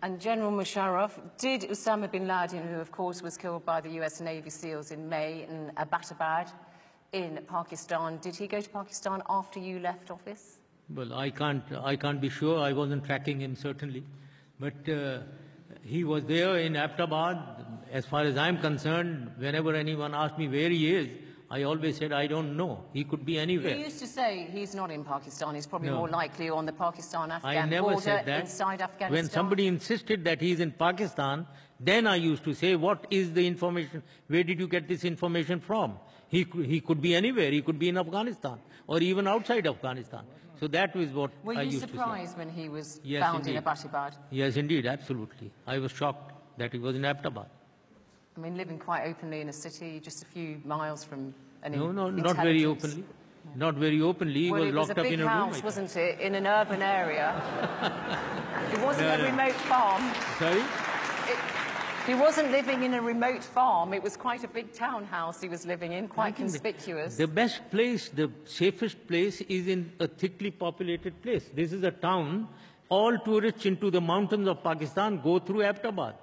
And General Musharaf, did Osama bin Laden, who of course was killed by the US Navy SEALs in May in Abbottabad in Pakistan, did he go to Pakistan after you left office? Well, I can't be sure. I wasn't tracking him, certainly. But he was there in Abbottabad. As far as I'm concerned, whenever anyone asked me where he is, I always said, I don't know. He could be anywhere. You used to say he's not in Pakistan. He's probably more likely on the Pakistan-Afghan I never border said that. inside Afghanistan. When somebody insisted that he's in Pakistan, then I used to say, what is the information? Where did you get this information from? He could be anywhere. He could be in Afghanistan or even outside Afghanistan. So that was what I used to say. Were you surprised when he was found in Abbottabad? Yes, indeed, absolutely. I was shocked that he was in Abbottabad. I mean, living quite openly in a city just a few miles from an No, not very openly. Not very openly. He was locked up in a room. It was a big house, wasn't it, in an urban area? It wasn't a remote farm. Sorry? He wasn't living in a remote farm. It was quite a big townhouse he was living in, quite conspicuous. The best place, the safest place is in a thickly populated place. This is a town. All tourists into the mountains of Pakistan go through Abbottabad,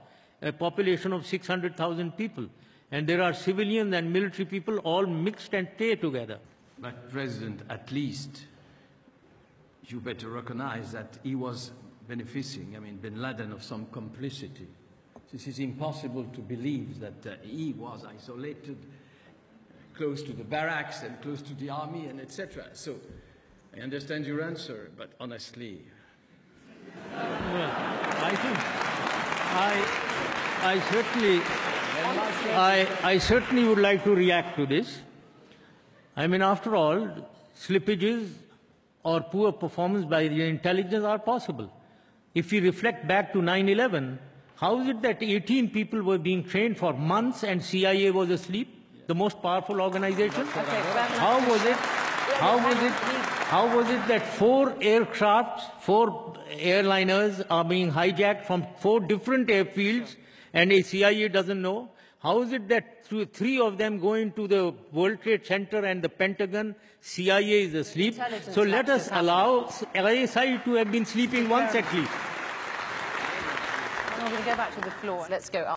a population of 600,000 people. And there are civilian and military people all mixed and stay together. But President, at least you better recognize that he was benefiting, bin Laden, of some complicity. This is impossible to believe that he was isolated, close to the barracks and close to the army and etc. So I understand your answer, but honestly... Well, I think I certainly would like to react to this. I mean, after all, slippages or poor performance by the intelligence are possible. If we reflect back to 9/11, how is it that 18 people were being trained for months and CIA was asleep, the most powerful organization? How was it that 4 aircrafts, 4 airliners are being hijacked from 4 different airfields and a CIA doesn't know? How is it that 3 of them go into the World Trade Center and the Pentagon, CIA is asleep? So let us allow ISI to have been sleeping once at least. I'm going to go back to the floor. Let's go up.